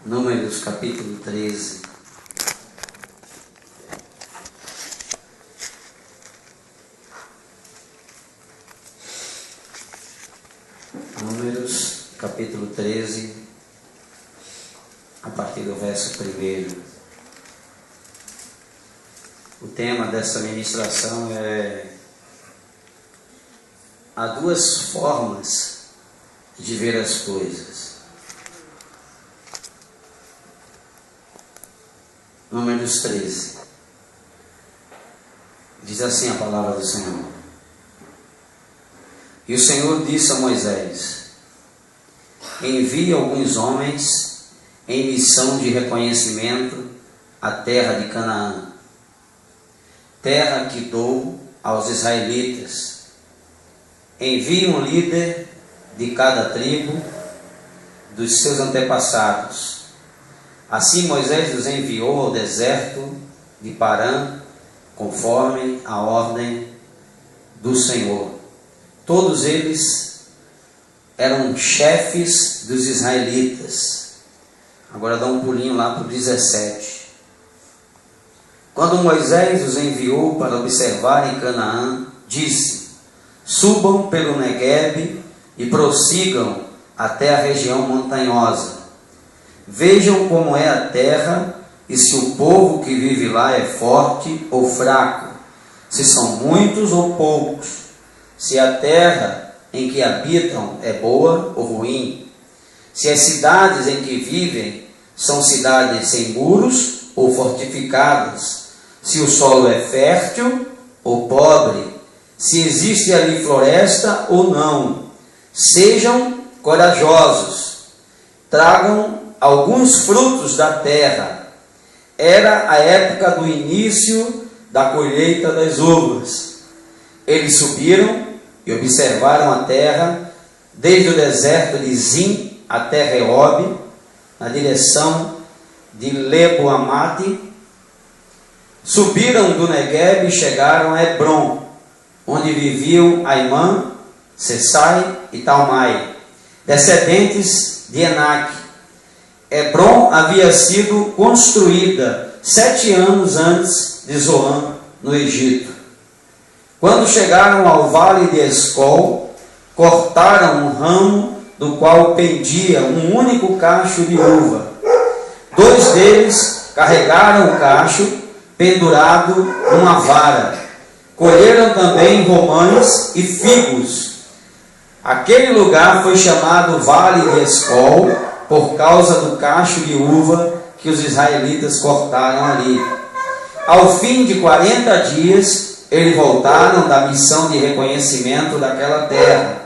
Números capítulo 13. Números capítulo 13, a partir do verso 1. O tema dessa ministração é: há duas formas de ver as coisas. Números 13. Diz assim a palavra do Senhor: E o Senhor disse a Moisés: envie alguns homens em missão de reconhecimento à terra de Canaã, terra que dou aos israelitas. Envie um líder de cada tribo dos seus antepassados. Assim Moisés os enviou ao deserto de Parã, conforme a ordem do Senhor. Todos eles eram chefes dos israelitas. Agora dá um pulinho lá para o 17. Quando Moisés os enviou para observar em Canaã, disse: subam pelo Neguebe e prossigam até a região montanhosa. Vejam como é a terra e se o povo que vive lá é forte ou fraco, se são muitos ou poucos, se a terra em que habitam é boa ou ruim, se as cidades em que vivem são cidades sem muros ou fortificadas, se o solo é fértil ou pobre, se existe ali floresta ou não. Sejam corajosos, tragam alguns frutos da terra. Era a época do início da colheita das uvas. Eles subiram e observaram a terra, desde o deserto de Zim até Rehob, na direção de Lebo-Amate. Subiram do Neguebe e chegaram a Hebron, onde viviam Aimã, Sesai e Talmai, descendentes de Enaque. Hebron havia sido construída 7 anos antes de Zoan, no Egito. Quando chegaram ao vale de Escol, cortaram um ramo do qual pendia um único cacho de uva. 2 deles carregaram o cacho pendurado numa vara. Colheram também romães e figos. Aquele lugar foi chamado Vale de Escol, por causa do cacho de uva que os israelitas cortaram ali. Ao fim de 40 dias, eles voltaram da missão de reconhecimento daquela terra.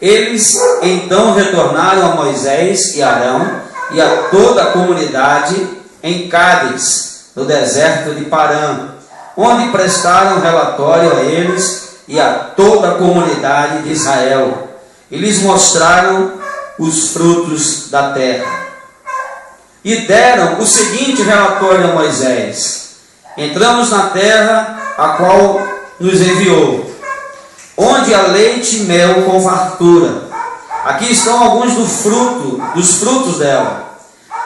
Eles então retornaram a Moisés e Arão e a toda a comunidade em Cádiz, no deserto de Parã, onde prestaram relatório a eles e a toda a comunidade de Israel. E lhes mostraram os frutos da terra. E deram o seguinte relatório a Moisés: entramos na terra a qual nos enviou, onde há leite e mel com fartura. Aqui estão alguns dos frutos dela.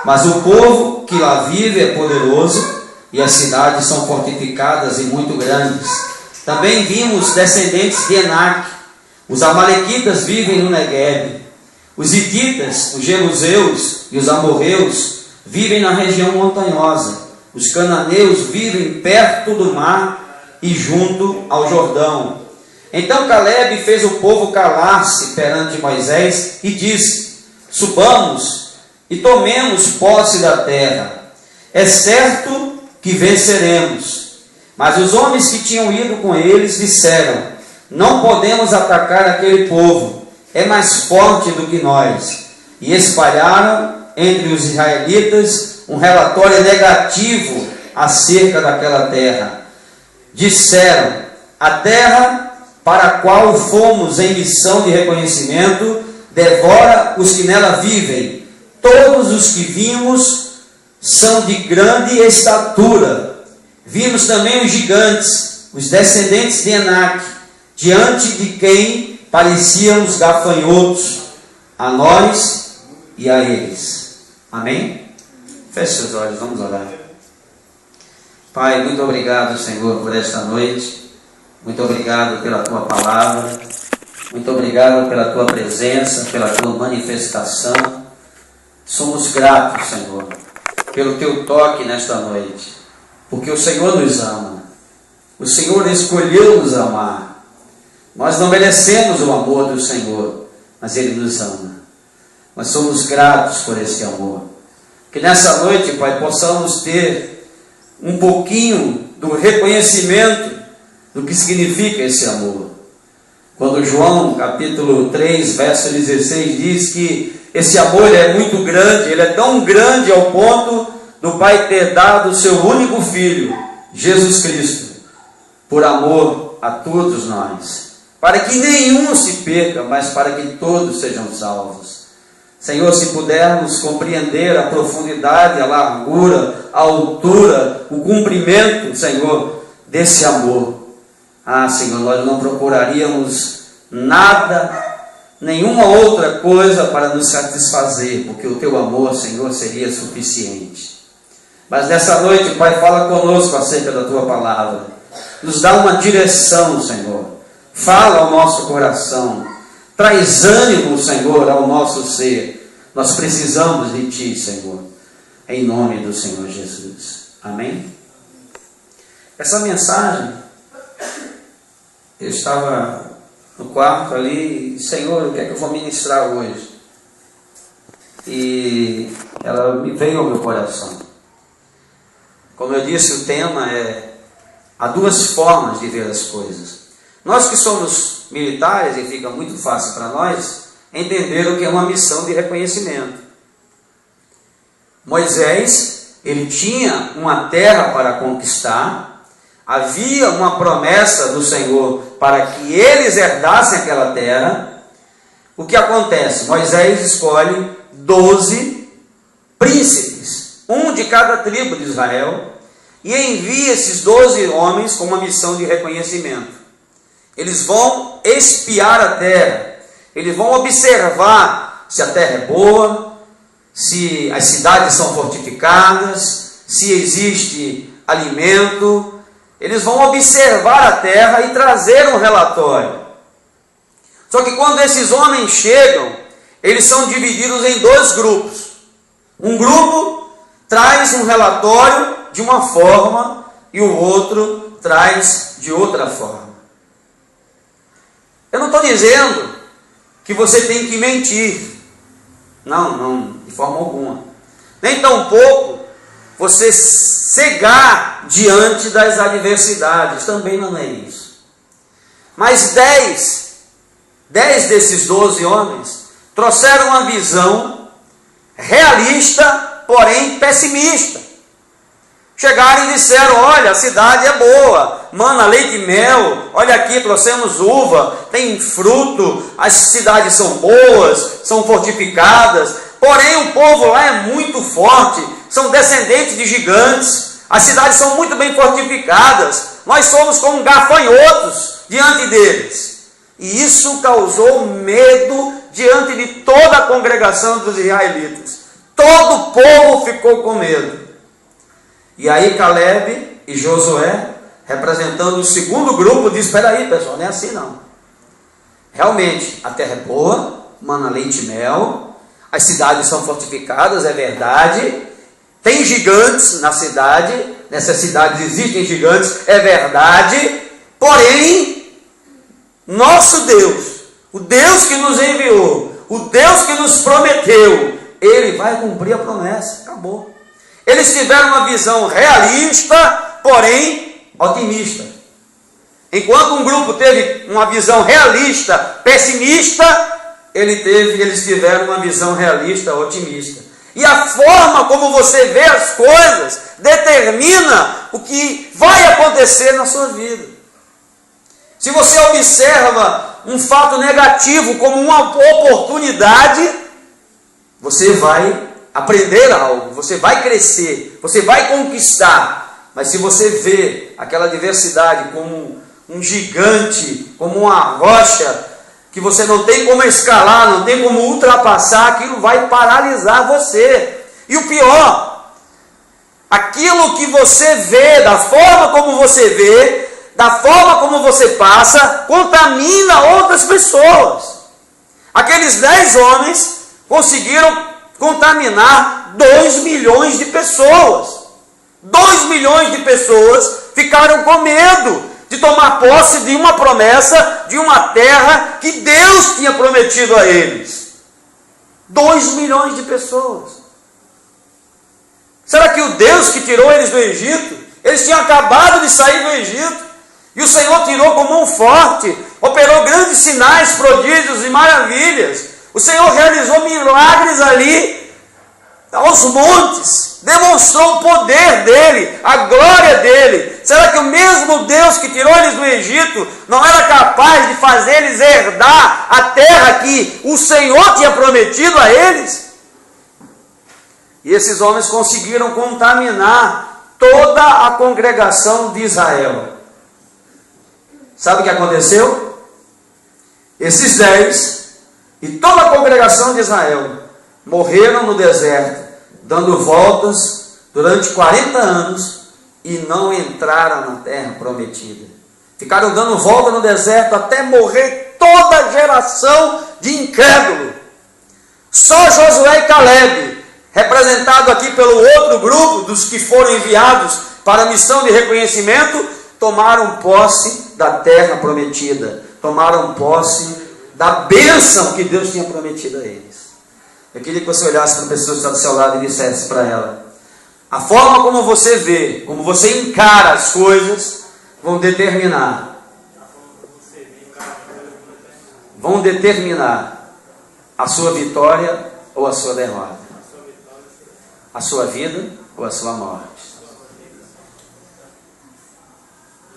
Mas o povo que lá vive é poderoso, e as cidades são fortificadas e muito grandes. Também vimos descendentes de Enaque. Os amalequitas vivem no Neguebe. Os hititas, os jebuseus e os amorreus vivem na região montanhosa. Os cananeus vivem perto do mar e junto ao Jordão. Então Calebe fez o povo calar-se perante Moisés e disse: subamos e tomemos posse da terra. É certo que venceremos. Mas os homens que tinham ido com eles disseram: não podemos atacar aquele povo, é mais forte do que nós. E espalharam entre os israelitas um relatório negativo acerca daquela terra. Disseram: a terra para a qual fomos em missão de reconhecimento devora os que nela vivem. Todos os que vimos são de grande estatura. Vimos também os gigantes, os descendentes de Enaque, diante de quem parecíamos gafanhotos, a nós e a eles. Amém? Feche seus olhos, vamos orar. Pai, muito obrigado, Senhor, por esta noite. Muito obrigado pela Tua palavra. Muito obrigado pela Tua presença, pela Tua manifestação. Somos gratos, Senhor, pelo Teu toque nesta noite. Porque o Senhor nos ama. O Senhor escolheu nos amar. Nós não merecemos o amor do Senhor, mas Ele nos ama. Nós somos gratos por esse amor. Que nessa noite, Pai, possamos ter um pouquinho do reconhecimento do que significa esse amor. Quando João, capítulo 3, verso 16, diz que esse amor é muito grande, ele é tão grande ao ponto do Pai ter dado o seu único Filho, Jesus Cristo, por amor a todos nós, para que nenhum se perca, mas para que todos sejam salvos. Senhor, se pudermos compreender a profundidade, a largura, a altura, o cumprimento, Senhor, desse amor. Senhor, nós não procuraríamos nada, nenhuma outra coisa para nos satisfazer, porque o Teu amor, Senhor, seria suficiente. Mas nessa noite, Pai, fala conosco acerca da Tua palavra. Nos dá uma direção, Senhor. Fala ao nosso coração. Traz ânimo, Senhor, ao nosso ser. Nós precisamos de Ti, Senhor. Em nome do Senhor Jesus. Amém? Essa mensagem, eu estava no quarto ali, Senhor, o que é que eu vou ministrar hoje? E ela me veio ao meu coração. Como eu disse, o tema é: há duas formas de ver as coisas. Nós que somos militares, e fica muito fácil para nós entender o que é uma missão de reconhecimento. Moisés, ele tinha uma terra para conquistar, havia uma promessa do Senhor para que eles herdassem aquela terra. O que acontece? Moisés escolhe 12 príncipes, um de cada tribo de Israel, e envia esses 12 homens com uma missão de reconhecimento. Eles vão espiar a terra, eles vão observar se a terra é boa, se as cidades são fortificadas, se existe alimento. Eles vão observar a terra e trazer um relatório. Só que quando esses homens chegam, eles são divididos em dois grupos. Um grupo traz um relatório de uma forma e o outro traz de outra forma. Eu não estou dizendo que você tem que mentir. Não, de forma alguma. Nem tampouco você cegar diante das adversidades. Também não é isso. Mas 10 desses 12 homens trouxeram uma visão realista, porém pessimista. Chegaram e disseram: olha, a cidade é boa, mana, leite e mel, olha aqui, trouxemos uva, tem fruto, as cidades são boas, são fortificadas, porém o povo lá é muito forte, são descendentes de gigantes, as cidades são muito bem fortificadas, nós somos como gafanhotos diante deles. E isso causou medo diante de toda a congregação dos israelitas. Todo o povo ficou com medo. E aí Caleb e Josué, representando o segundo grupo, diz: espera aí, pessoal, não é assim não. Realmente, a terra é boa, mana, leite e mel, as cidades são fortificadas, é verdade, tem gigantes na cidade, nessas cidades existem gigantes, é verdade, porém, nosso Deus, o Deus que nos enviou, o Deus que nos prometeu, Ele vai cumprir a promessa. Acabou. Eles tiveram uma visão realista, porém otimista. Enquanto um grupo teve uma visão realista, pessimista, eles tiveram uma visão realista, otimista. E a forma como você vê as coisas determina o que vai acontecer na sua vida. Se você observa um fato negativo como uma oportunidade, você vai aprender algo, você vai crescer, você vai conquistar. Mas se você vê aquela adversidade como um gigante, como uma rocha, que você não tem como escalar, não tem como ultrapassar, aquilo vai paralisar você. E o pior, Aquilo que você vê, da forma como você vê, da forma como você passa, contamina outras pessoas. Aqueles 10 homens conseguiram contaminar 2 milhões de pessoas. 2 milhões de pessoas ficaram com medo de tomar posse de uma promessa, de uma terra que Deus tinha prometido a eles. 2 milhões de pessoas. Será que o Deus que tirou eles do Egito, eles tinham acabado de sair do Egito, e o Senhor tirou com mão forte, operou grandes sinais, prodígios e maravilhas. O Senhor realizou milagres ali, aos montes, demonstrou o poder dele, a glória dele. Será que o mesmo Deus que tirou eles do Egito não era capaz de fazer eles herdar a terra que o Senhor tinha prometido a eles? E esses homens conseguiram contaminar toda a congregação de Israel. Sabe o que aconteceu? Esses 10 e toda a congregação de Israel morreram no deserto, dando voltas durante 40 anos e não entraram na terra prometida. Ficaram dando volta no deserto até morrer toda a geração de incrédulo. Só Josué e Caleb, representado aqui pelo outro grupo dos que foram enviados para a missão de reconhecimento, tomaram posse da terra prometida, tomaram posse da bênção que Deus tinha prometido a eles. Eu queria que você olhasse para a pessoa que está do seu lado e dissesse para ela: a forma como você vê, como você encara as coisas, vão determinar a sua vitória ou a sua derrota, a sua vida ou a sua morte.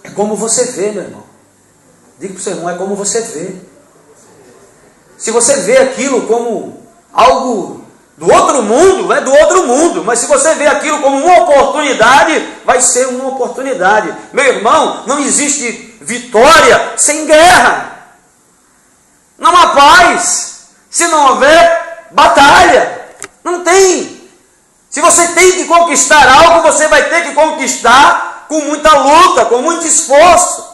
É como você vê, meu irmão. Diga para o seu irmão, é como você vê. Se você vê aquilo como algo do outro mundo, é do outro mundo. Mas se você vê aquilo como uma oportunidade, vai ser uma oportunidade. Meu irmão, não existe vitória sem guerra. Não há paz se não houver batalha. Não tem. Se você tem que conquistar algo, você vai ter que conquistar com muita luta, com muito esforço.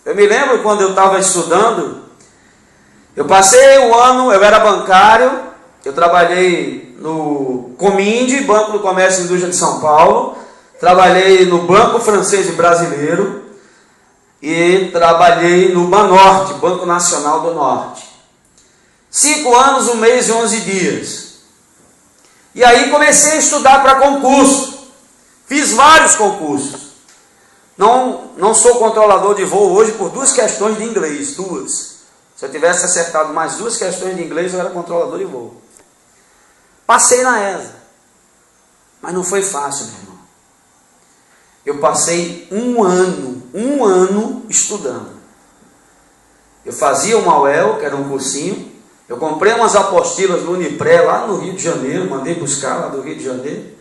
Eu me lembro quando eu estava estudando, eu passei um ano, eu era bancário, eu trabalhei no Cominde, Banco do Comércio e Indústria de São Paulo, trabalhei no Banco Francês e Brasileiro e trabalhei no Banorte, Banco Nacional do Norte. 5 anos, 1 mês e 11 dias. E aí comecei a estudar para concurso. Fiz vários concursos. Não sou controlador de voo hoje por 2 questões de inglês, 2. Se eu tivesse acertado mais 2 questões de inglês, eu era controlador de voo. Passei na ESA, mas não foi fácil, meu irmão. Eu passei um ano estudando. Eu fazia uma UEL, que era um cursinho. Eu comprei umas apostilas no Unipré, lá no Rio de Janeiro, mandei buscar lá do Rio de Janeiro.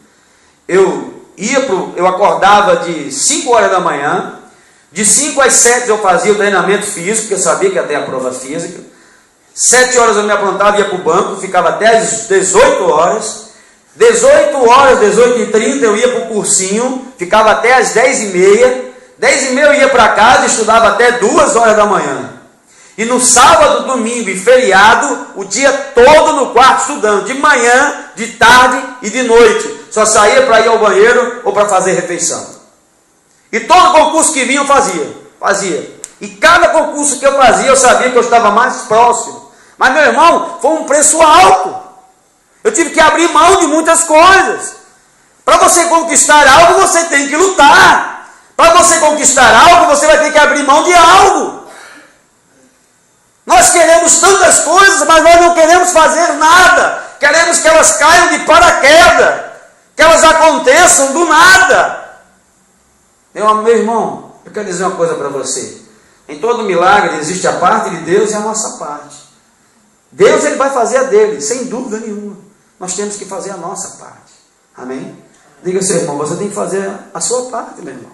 Eu acordava de 5 horas da manhã, de 5 às 7 eu fazia o treinamento físico, porque eu sabia que ia ter a prova física. 7 horas eu me aprontava, ia para o banco, ficava até às 18 horas. 18 horas, 18h30 eu ia para o cursinho, ficava até às 10h30. 10h30 eu ia para casa e estudava até 2 horas da manhã. E no sábado, domingo e feriado, o dia todo no quarto estudando, de manhã, de tarde e de noite. Só saía para ir ao banheiro ou para fazer refeição. E todo concurso que vinha eu fazia. E cada concurso que eu fazia, eu sabia que eu estava mais próximo. Mas, meu irmão, foi um preço alto. Eu tive que abrir mão de muitas coisas. Para você conquistar algo, você tem que lutar. Para você conquistar algo, você vai ter que abrir mão de algo. Nós queremos tantas coisas, mas nós não queremos fazer nada. Queremos que elas caiam de paraquedas, que elas aconteçam do nada. Meu irmão, eu quero dizer uma coisa para você. Em todo milagre existe a parte de Deus e a nossa parte. Deus, ele vai fazer a dele, sem dúvida nenhuma. Nós temos que fazer a nossa parte. Amém? Diga ao seu irmão, você tem que fazer a sua parte, meu irmão.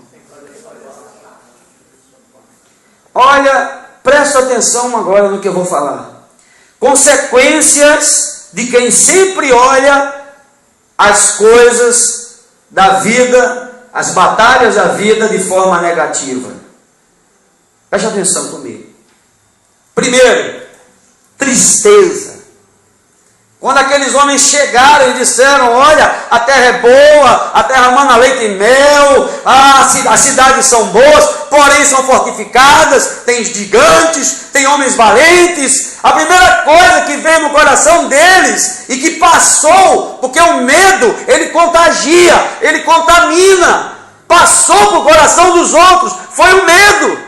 Olha, presta atenção agora no que eu vou falar. Consequências de quem sempre olha as coisas da vida, as batalhas da vida de forma negativa. Preste atenção comigo. Primeiro, tristeza. Quando aqueles homens chegaram e disseram: olha, a terra é boa, a terra mana leite e mel, as cidades são boas, porém são fortificadas, tem gigantes, tem homens valentes. A primeira coisa que veio no coração deles e que passou, porque o medo, ele contagia, ele contamina, passou para o coração dos outros, foi o medo.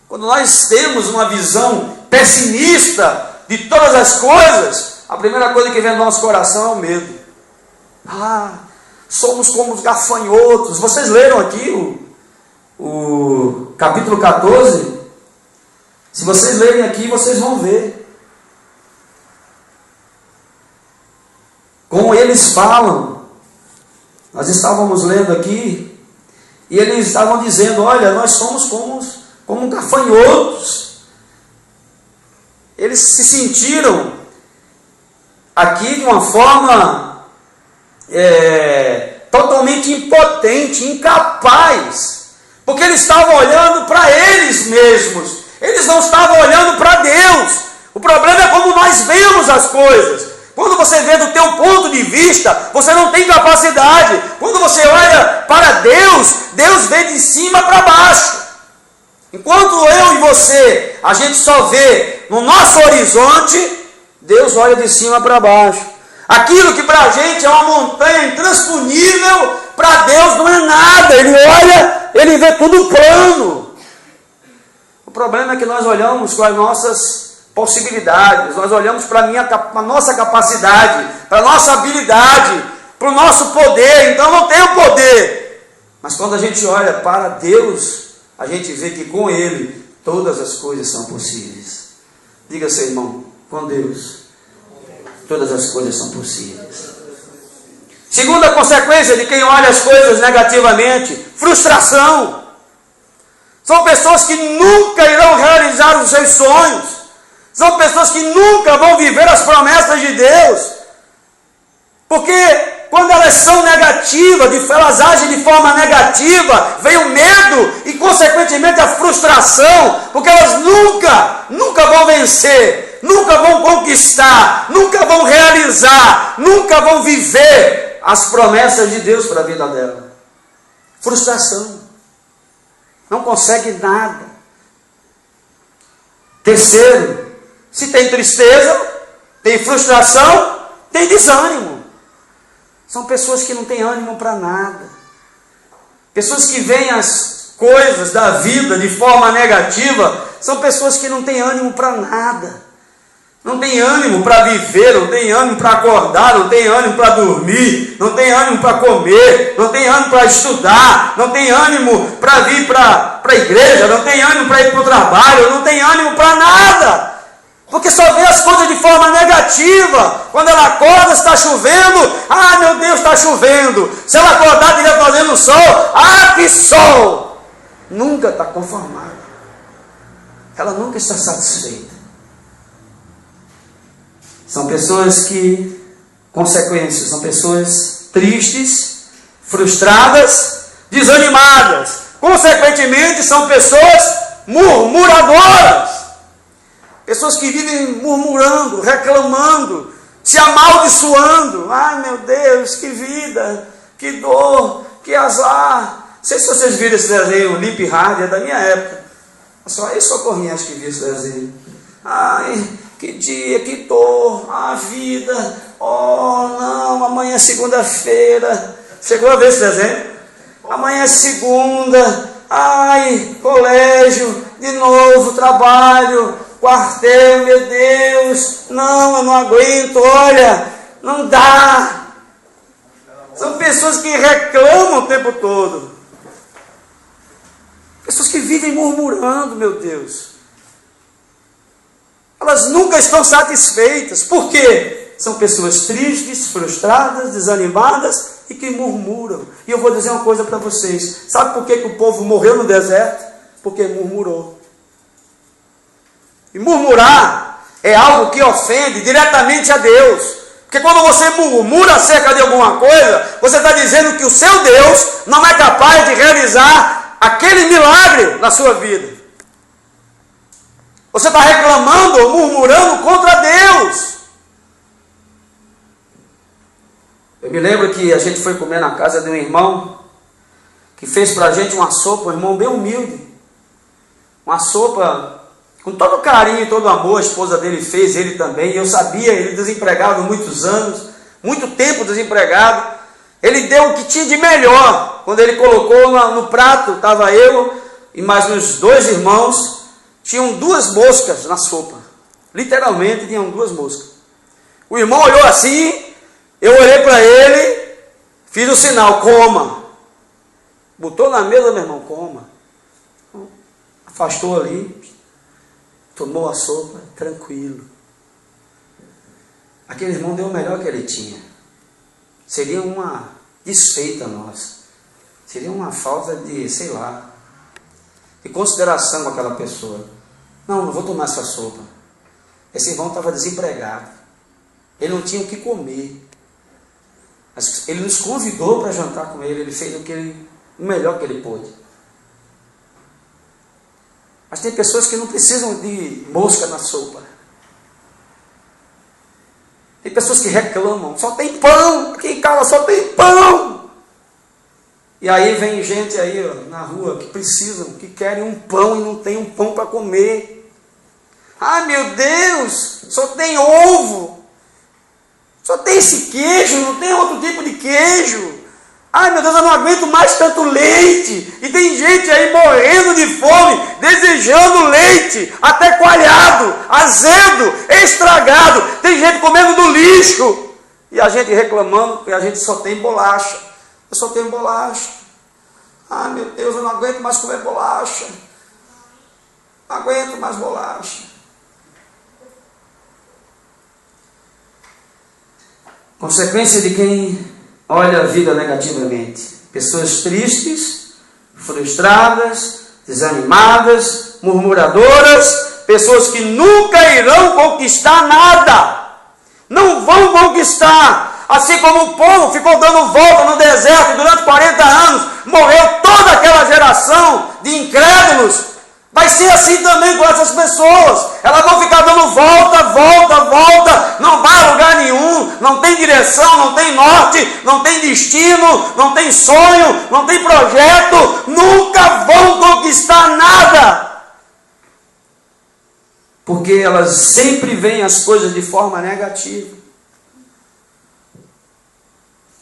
Quando nós temos uma visão pessimista de todas as coisas, a primeira coisa que vem no nosso coração é o medo. Somos como os gafanhotos. Vocês leram aqui o capítulo 14? Se vocês lerem aqui, vocês vão ver como eles falam. Nós estávamos lendo aqui e eles estavam dizendo: olha, nós somos como gafanhotos. Eles se sentiram aqui de uma forma totalmente impotente, incapaz, porque eles estavam olhando para eles mesmos, eles não estavam olhando para Deus. O problema é como nós vemos as coisas. Quando você vê do teu ponto de vista, você não tem capacidade. Quando você olha para Deus, Deus vê de cima para baixo. Enquanto eu e você, a gente só vê no nosso horizonte, Deus olha de cima para baixo. Aquilo que para a gente é uma montanha intransponível, para Deus não é nada. Ele olha, ele vê tudo plano. O problema é que nós olhamos com as nossas possibilidades, nós olhamos para a nossa capacidade, para a nossa habilidade, para o nosso poder. Então não tem o poder. Mas quando a gente olha para Deus, a gente vê que com Ele todas as coisas são possíveis. Diga, seu irmão, com Deus todas as coisas são possíveis. Segunda consequência de quem olha as coisas negativamente: frustração. São pessoas que nunca irão realizar os seus sonhos. São pessoas que nunca vão viver as promessas de Deus. Porque quando elas são negativas, elas agem de forma negativa, vem o medo e consequentemente a frustração, porque elas nunca vão vencer, nunca vão conquistar, nunca vão realizar, nunca vão viver as promessas de Deus para a vida dela. Frustração. Não consegue nada. Terceiro, se tem tristeza, tem frustração, tem desânimo. São pessoas que não têm ânimo para nada. Pessoas que veem as coisas da vida de forma negativa, são pessoas que não têm ânimo para nada. Não tem ânimo para viver, não tem ânimo para acordar, não tem ânimo para dormir, não tem ânimo para comer, não tem ânimo para estudar, não tem ânimo para vir para a igreja, não tem ânimo para ir para o trabalho, não tem ânimo para nada. Porque só vê as coisas de forma negativa. Quando ela acorda, está chovendo. Meu Deus, está chovendo. Se ela acordar, estiver fazendo sol. Que sol! Nunca está conformada. Ela nunca está satisfeita. São pessoas que, consequências, são pessoas tristes, frustradas, desanimadas. Consequentemente, são pessoas murmuradoras. Pessoas que vivem murmurando, reclamando, se amaldiçoando. Meu Deus, que vida, que dor, que azar. Não sei se vocês viram esse desenho, Lip Hard, é da minha época. Só eu socorrinho acho que vi esse desenho. Que dia, que dor, a vida. Não, amanhã é segunda-feira. Chegou a ver esse desenho? Amanhã é segunda. Colégio, de novo, trabalho, quartel, meu Deus, não, eu não aguento, olha, não dá. São pessoas que reclamam o tempo todo. Pessoas que vivem murmurando, meu Deus. Elas nunca estão satisfeitas. Por quê? São pessoas tristes, frustradas, desanimadas e que murmuram. E eu vou dizer uma coisa para vocês. Sabe por que o povo morreu no deserto? Porque murmurou. E murmurar é algo que ofende diretamente a Deus. Porque quando você murmura acerca de alguma coisa, você está dizendo que o seu Deus não é capaz de realizar aquele milagre na sua vida. Você está reclamando ou murmurando contra Deus. Eu me lembro que a gente foi comer na casa de um irmão que fez para a gente uma sopa, um irmão bem humilde. Uma sopa com todo o carinho e todo o amor, a esposa dele fez, ele também. E eu sabia, ele desempregado há muitos anos, muito tempo desempregado. Ele deu o que tinha de melhor. Quando ele colocou no prato, estava eu e mais uns 2 irmãos, tinham 2 moscas na sopa. Literalmente tinham 2 moscas. O irmão olhou assim, eu olhei para ele, fiz o sinal, coma. Botou na mesa, meu irmão, coma. Afastou ali, tomou a sopa, tranquilo. Aquele irmão deu o melhor que ele tinha. Seria uma desfeita nossa. Seria uma falta de, sei lá, de consideração com aquela pessoa. Não vou tomar essa sopa. Esse irmão estava desempregado. Ele não tinha o que comer. Mas ele nos convidou para jantar com ele. Ele fez o melhor que ele pôde. Mas tem pessoas que não precisam de mosca na sopa. Tem pessoas que reclamam, só tem pão, aqui em casa só tem pão. E aí vem gente aí ó, na rua que precisam, que querem um pão e não tem um pão para comer. Ai meu Deus, só tem ovo. Só tem esse queijo, não tem outro tipo de queijo. Ai meu Deus, eu não aguento mais tanto leite. E tem gente aí morrendo de fome, desejando leite, até coalhado, azedo, estragado. Tem gente comendo do lixo. E a gente reclamando que a gente só tem bolacha. Eu só tenho bolacha. Ai meu Deus, eu não aguento mais comer bolacha. Não aguento mais bolacha. Consequência de quem olha a vida negativamente. Pessoas tristes, frustradas, desanimadas, murmuradoras, pessoas que nunca irão conquistar nada. Não vão conquistar. Assim como o povo ficou dando volta no deserto durante 40 anos, morreu toda aquela geração de incrédulos. Vai ser assim também com essas pessoas. Elas vão ficar dando volta, não vai a lugar nenhum, não tem direção, não tem norte, não tem destino, não tem sonho, não tem projeto, nunca vão conquistar nada. Porque elas sempre veem as coisas de forma negativa.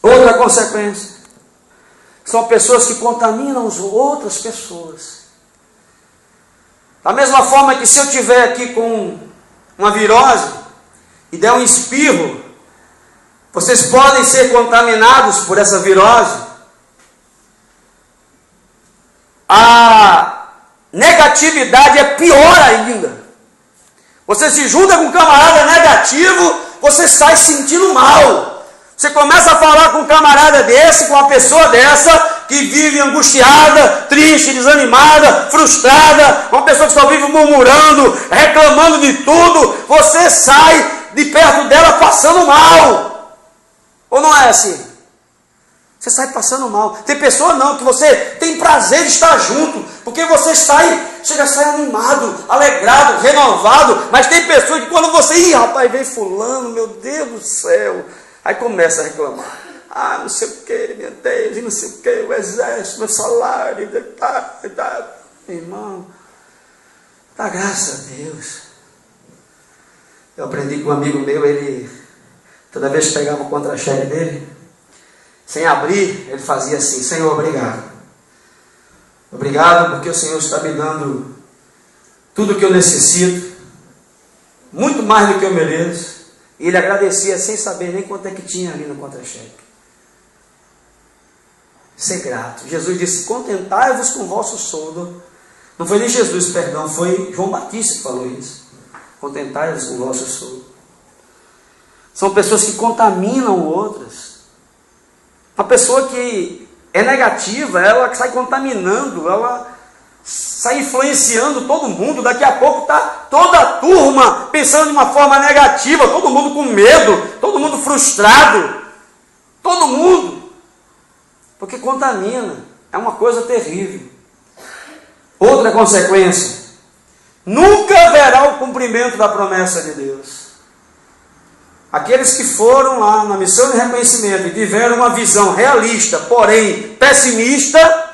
Outra consequência, são pessoas que contaminam as outras pessoas. Da mesma forma que se eu estiver aqui com uma virose e der um espirro, vocês podem ser contaminados por essa virose. A negatividade é pior ainda. Você se junta com um camarada negativo, você sai sentindo mal. Você começa a falar com um camarada desse, com uma pessoa dessa, que vive angustiada, triste, desanimada, frustrada, uma pessoa que só vive murmurando, reclamando de tudo, você sai de perto dela passando mal. Ou não é assim? Você sai passando mal. Tem pessoa não, que você tem prazer de estar junto, porque você sai animado, alegrado, renovado, mas tem pessoas que quando você, rapaz, vem fulano, meu Deus do céu, aí começa a reclamar. Ah, não sei o que, meu Deus, e não sei o que, o exército, meu salário, irmão, dá graças a Deus. Eu aprendi com um amigo meu, ele, toda vez que pegava o contra-cheque dele, sem abrir, ele fazia assim: Senhor, obrigado. Obrigado porque o Senhor está me dando tudo o que eu necessito, muito mais do que eu mereço. E ele agradecia sem saber nem quanto é que tinha ali no contra-cheque. Ser grato. Jesus disse: contentai-vos com o vosso soldo. Não foi nem Jesus, perdão, foi João Batista que falou isso. Contentai-vos com o vosso soldo. São pessoas que contaminam outras. Uma pessoa que é negativa, ela sai contaminando, ela sai influenciando todo mundo. Daqui a pouco está toda a turma pensando de uma forma negativa, todo mundo com medo, todo mundo frustrado, todo mundo, porque contamina, é uma coisa terrível. Outra consequência, nunca haverá o cumprimento da promessa de Deus. Aqueles que foram lá na missão de reconhecimento e tiveram uma visão realista, porém pessimista,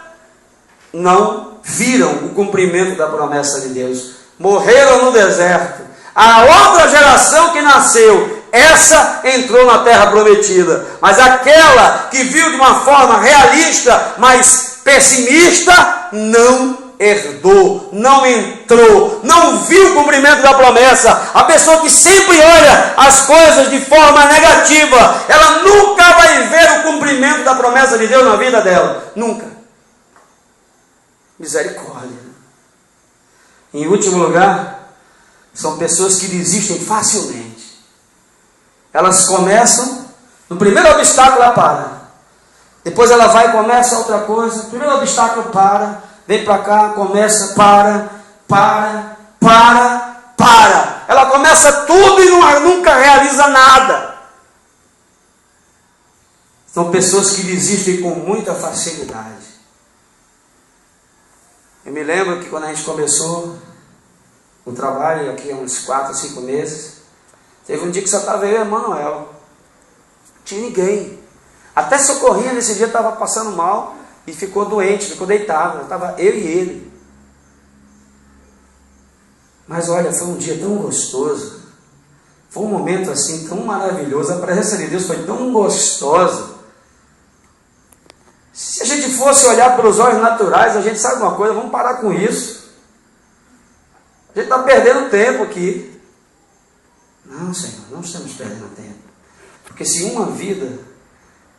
não viram o cumprimento da promessa de Deus. Morreram no deserto. A outra geração que nasceu, essa entrou na terra prometida. Mas aquela que viu de uma forma realista, mas pessimista, não herdou, não entrou, não viu o cumprimento da promessa. A pessoa que sempre olha as coisas de forma negativa, ela nunca vai ver o cumprimento da promessa de Deus na vida dela. Nunca. Misericórdia. Em último lugar, são pessoas que desistem facilmente. Elas começam, no primeiro obstáculo ela para. Depois ela vai e começa outra coisa. No primeiro obstáculo para. Vem para cá, começa, para. Ela começa tudo e nunca realiza nada. São pessoas que desistem com muita facilidade. Eu me lembro que quando a gente começou o trabalho, aqui há uns 4 ou 5 meses, teve um dia que só estava eu e Emanuel. Não tinha ninguém. Até Socorrinha nesse dia estava passando mal e ficou doente, ficou deitado. Estava eu e ele. Mas olha, foi um dia tão gostoso. Foi um momento assim tão maravilhoso. A presença de Deus foi tão gostosa. Se a gente fosse olhar pelos olhos naturais, a gente sabe uma coisa, vamos parar com isso. A gente está perdendo tempo aqui. Não, Senhor, não estamos perdendo tempo. Porque se uma vida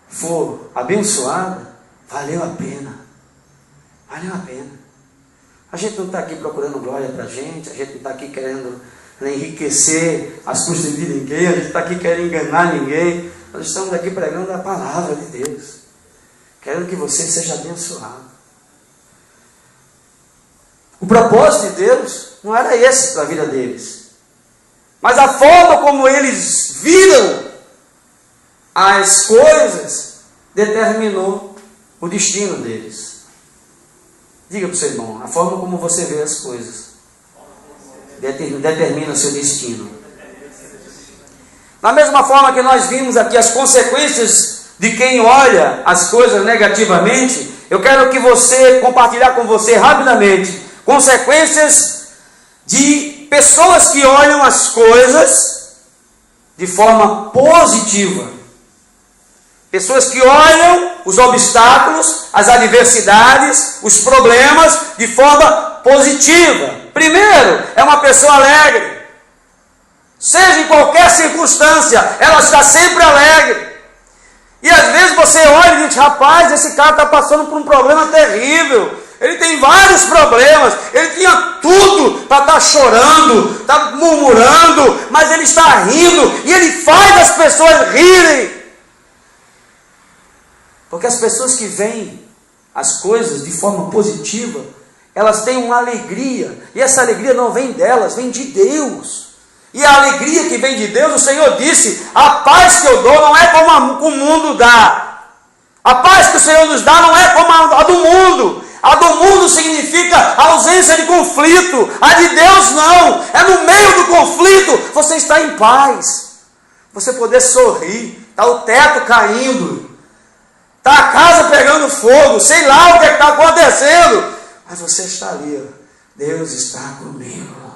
for abençoada, valeu a pena. Valeu a pena. A gente não está aqui procurando glória para a gente não está aqui querendo enriquecer as custas de ninguém, a gente está aqui querendo enganar ninguém. Nós estamos aqui pregando a palavra de Deus. Querendo que você seja abençoado. O propósito de Deus não era esse para a vida deles. Mas a forma como eles viram as coisas determinou o destino deles. Diga para o seu irmão, a forma como você vê as coisas determina o seu destino. Da mesma forma que nós vimos aqui as consequências de quem olha as coisas negativamente, eu quero que você compartilhar com você rapidamente consequências de pessoas que olham as coisas de forma positiva. Pessoas que olham os obstáculos, as adversidades, os problemas de forma positiva. Primeiro, é uma pessoa alegre. Seja em qualquer circunstância, ela está sempre alegre. E às vezes você olha e diz, rapaz, esse cara está passando por um problema terrível. Ele tem vários problemas, ele tinha tudo para estar chorando, está murmurando, mas ele está rindo e ele faz as pessoas rirem. Porque as pessoas que veem as coisas de forma positiva, elas têm uma alegria, e essa alegria não vem delas, vem de Deus. E a alegria que vem de Deus, o Senhor disse, a paz que eu dou não é como o mundo dá. A paz que o Senhor nos dá não é como a do mundo. A do mundo significa a ausência de conflito. A de Deus não. É no meio do conflito você está em paz. Você poder sorrir. Está o teto caindo. Está a casa pegando fogo. Sei lá o que está acontecendo. Mas você está ali. Ó. Deus está comigo.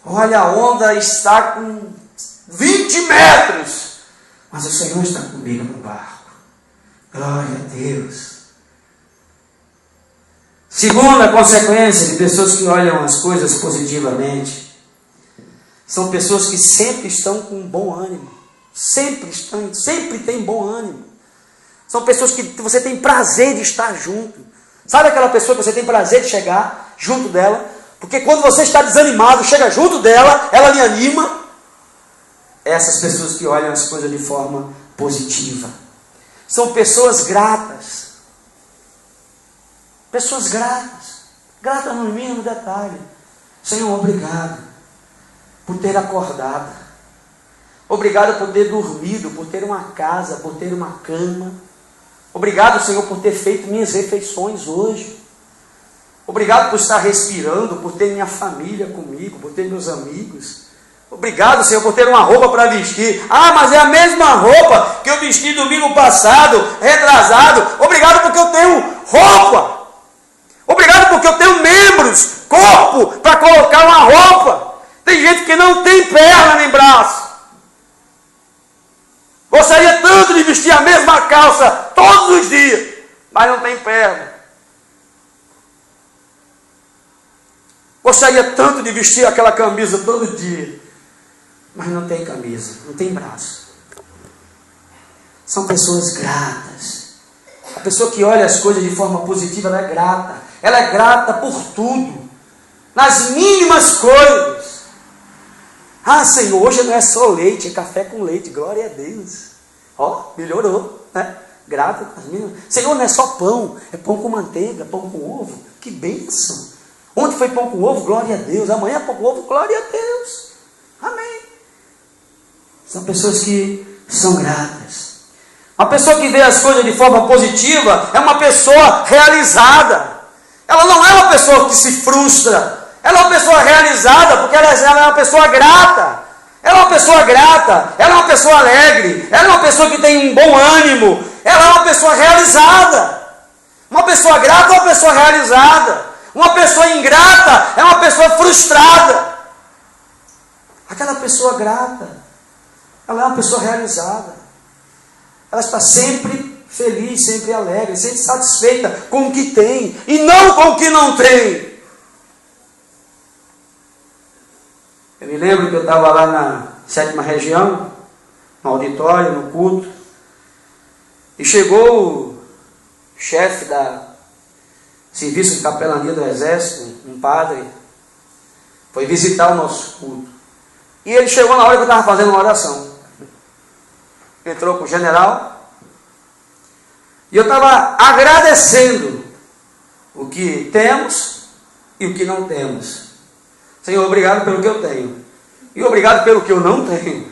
Olha, a onda está com 20 metros. Mas o Senhor está comigo no barco. Glória a Deus. Segunda consequência de pessoas que olham as coisas positivamente. São pessoas que sempre estão com bom ânimo. Sempre tem bom ânimo. São pessoas que você tem prazer de estar junto. Sabe aquela pessoa que você tem prazer de chegar junto dela? Porque quando você está desanimado, chega junto dela, ela lhe anima. Essas pessoas que olham as coisas de forma positiva. São pessoas gratas. Pessoas gratas. Grata no mínimo detalhe. Senhor, obrigado por ter acordado. Obrigado por ter dormido, por ter uma casa, por ter uma cama. Obrigado, Senhor, por ter feito minhas refeições hoje. Obrigado por estar respirando, por ter minha família comigo, por ter meus amigos. Obrigado, Senhor, por ter uma roupa para vestir. Ah, mas é a mesma roupa que eu vesti domingo passado, retrasado. Obrigado porque eu tenho roupa. Obrigado porque eu tenho membros, corpo, para colocar uma roupa. Tem gente que não tem perna nem braço. Gostaria tanto de vestir a mesma calça todos os dias, mas não tem perna. Gostaria tanto de vestir aquela camisa todo dia, mas não tem camisa, não tem braço. São pessoas gratas. A pessoa que olha as coisas de forma positiva, ela é grata. Ela é grata por tudo, nas mínimas coisas. Ah, Senhor, hoje não é só leite, é café com leite, glória a Deus. Ó, melhorou, né? Grata. Senhor, não é só pão, é pão com manteiga, pão com ovo. Que bênção. Ontem foi pão com ovo, glória a Deus. Amanhã é pão com ovo, glória a Deus. Amém. São pessoas que são gratas. Uma pessoa que vê as coisas de forma positiva é uma pessoa realizada. Ela não é uma pessoa que se frustra. Ela é uma pessoa realizada porque ela é uma pessoa grata. Ela é uma pessoa grata. Ela é uma pessoa alegre. Ela é uma pessoa que tem um bom ânimo. Ela é uma pessoa realizada. Uma pessoa grata é uma pessoa realizada. Uma pessoa ingrata é uma pessoa frustrada. Aquela pessoa grata, ela é uma pessoa realizada. Ela está sempre feliz, sempre alegre, sempre satisfeita com o que tem e não com o que não tem. Eu me lembro que eu estava lá na 7ª região, no auditório, no culto, e chegou o chefe da serviço de capelania do exército, um padre, foi visitar o nosso culto. E ele chegou na hora que eu estava fazendo uma oração. Entrou com o general, e eu estava agradecendo o que temos e o que não temos. Senhor, obrigado pelo que eu tenho. E obrigado pelo que eu não tenho.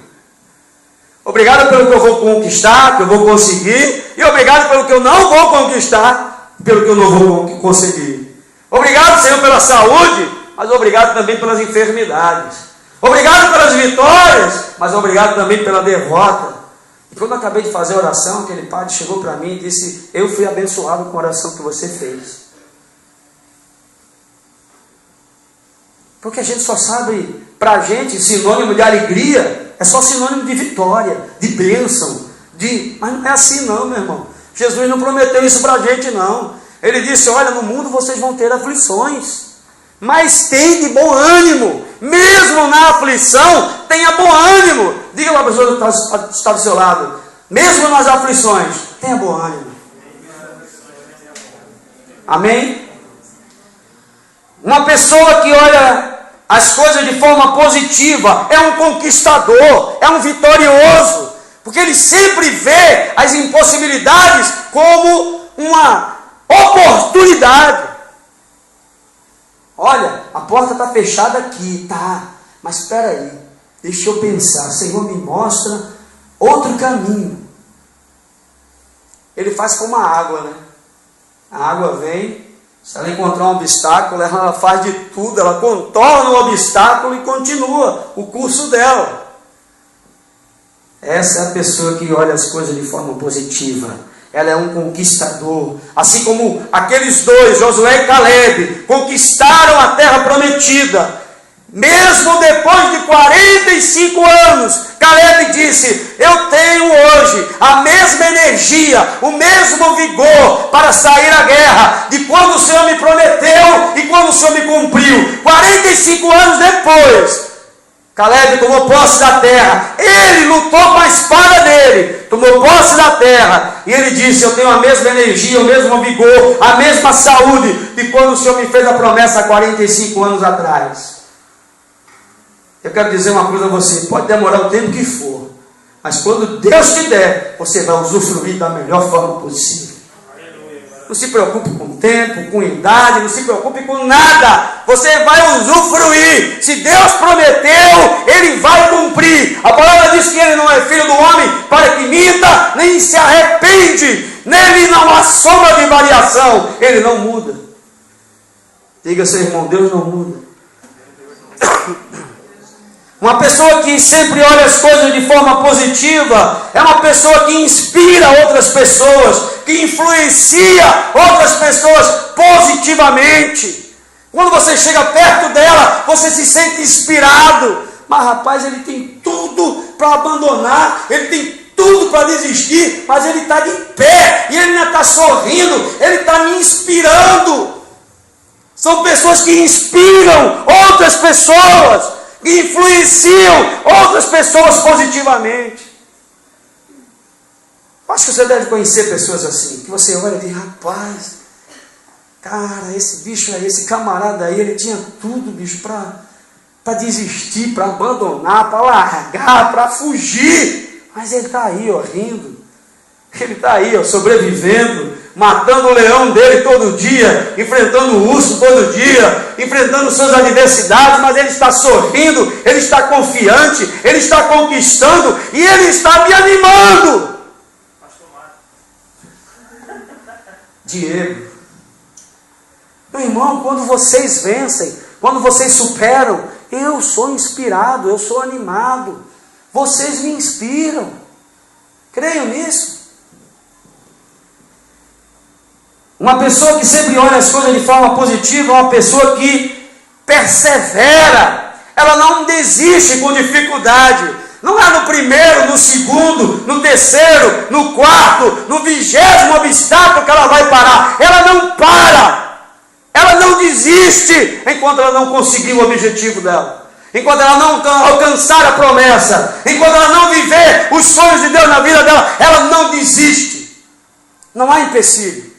Obrigado pelo que eu vou conquistar, que eu vou conseguir. E obrigado pelo que eu não vou conquistar, pelo que eu não vou conseguir. Obrigado, Senhor, pela saúde, mas obrigado também pelas enfermidades. Obrigado pelas vitórias, mas obrigado também pela derrota. E quando eu acabei de fazer a oração, aquele padre chegou para mim e disse: eu fui abençoado com a oração que você fez. Porque a gente só sabe, para a gente, sinônimo de alegria é só sinônimo de vitória, de bênção, mas não é assim não, meu irmão. Jesus não prometeu isso para a gente não. Ele disse: olha, no mundo vocês vão ter aflições, mas tem de bom ânimo. Mesmo na aflição, tenha bom ânimo. Diga lá para a pessoa que está do seu lado: mesmo nas aflições, tenha bom ânimo. Amém? Uma pessoa que olha as coisas de forma positiva é um conquistador, é um vitorioso, porque ele sempre vê as impossibilidades como uma oportunidade. Olha, a porta está fechada aqui, tá, mas espera aí, deixa eu pensar. Senhor, me mostra outro caminho. Ele faz como a água, né? A água vem, se ela encontrar um obstáculo, ela faz de tudo, ela contorna o obstáculo e continua o curso dela. Essa é a pessoa que olha as coisas de forma positiva. Ela é um conquistador. Assim como aqueles dois, Josué e Caleb, conquistaram a terra prometida. Mesmo depois de 45 anos, Caleb disse: eu tenho hoje a mesma energia, o mesmo vigor para sair à guerra, de quando o Senhor me prometeu e quando o Senhor me cumpriu. 45 anos depois, Caleb tomou posse da terra. Ele lutou com a espada dele, tomou posse da terra, e ele disse: eu tenho a mesma energia, o mesmo vigor, a mesma saúde de quando o Senhor me fez a promessa há 45 anos atrás. Eu quero dizer uma coisa a você: pode demorar o tempo que for, mas quando Deus te der, você vai usufruir da melhor forma possível. Não se preocupe com tempo, com idade, não se preocupe com nada. Você vai usufruir. Se Deus prometeu, Ele vai cumprir. A palavra diz que Ele não é filho do homem para que minta, nem se arrepende. Nele não há sombra de variação. Ele não muda. Diga, seu irmão, Deus não muda. Uma pessoa que sempre olha as coisas de forma positiva é uma pessoa que inspira outras pessoas, que influencia outras pessoas positivamente. Quando você chega perto dela, você se sente inspirado. Mas rapaz, ele tem tudo para abandonar, ele tem tudo para desistir, mas ele está de pé, e ele ainda está sorrindo, ele está me inspirando. São pessoas que inspiram outras pessoas, que influenciam outras pessoas positivamente. Acho que você deve conhecer pessoas assim, que você olha e diz, rapaz, cara, esse bicho aí, esse camarada aí, ele tinha tudo, bicho, para desistir, para abandonar, para largar, para fugir, mas ele está aí, ó, rindo, ele está aí, ó, sobrevivendo, matando o leão dele todo dia, enfrentando o urso todo dia, enfrentando suas adversidades, mas ele está sorrindo, ele está confiante, ele está conquistando e ele está me animando. Diego, meu irmão, quando vocês vencem, quando vocês superam, eu sou inspirado, eu sou animado, vocês me inspiram. Creio nisso. Uma pessoa que sempre olha as coisas de forma positiva é uma pessoa que persevera. Ela não desiste com dificuldade. Não é no primeiro, no segundo, no terceiro, no quarto, no 20º obstáculo que ela vai parar. Ela não para. Ela não desiste enquanto ela não conseguir o objetivo dela. Enquanto ela não alcançar a promessa. Enquanto ela não viver os sonhos de Deus na vida dela. Ela não desiste. Não há empecilho.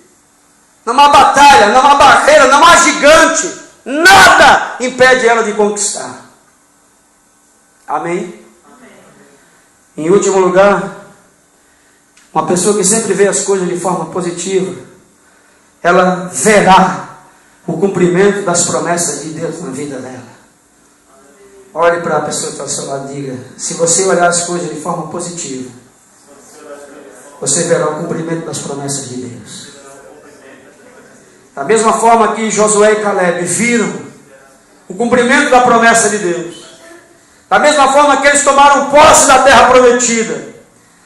Não há batalha, não há barreira, não há gigante. Nada impede ela de conquistar. Amém? Amém? Em último lugar, uma pessoa que sempre vê as coisas de forma positiva, ela verá o cumprimento das promessas de Deus na vida dela. Olhe para a pessoa que está ao seu lado e diga, se você olhar as coisas de forma positiva, você verá o cumprimento das promessas de Deus. Da mesma forma que Josué e Caleb viram o cumprimento da promessa de Deus, da mesma forma que eles tomaram posse da terra prometida,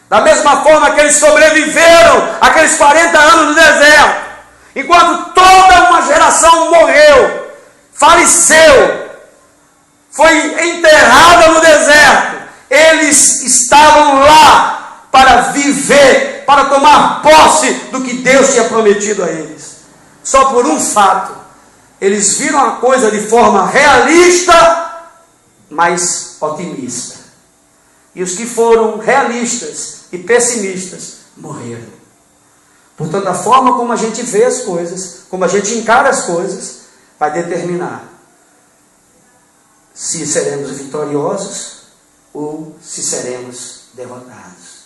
da mesma forma que eles sobreviveram aqueles 40 anos no deserto, enquanto toda uma geração morreu, faleceu, foi enterrada no deserto, eles estavam lá para viver, para tomar posse do que Deus tinha prometido a eles. Só por um fato, eles viram a coisa de forma realista, mas otimista. E os que foram realistas e pessimistas morreram. Portanto, a forma como a gente vê as coisas, como a gente encara as coisas, vai determinar se seremos vitoriosos ou se seremos derrotados.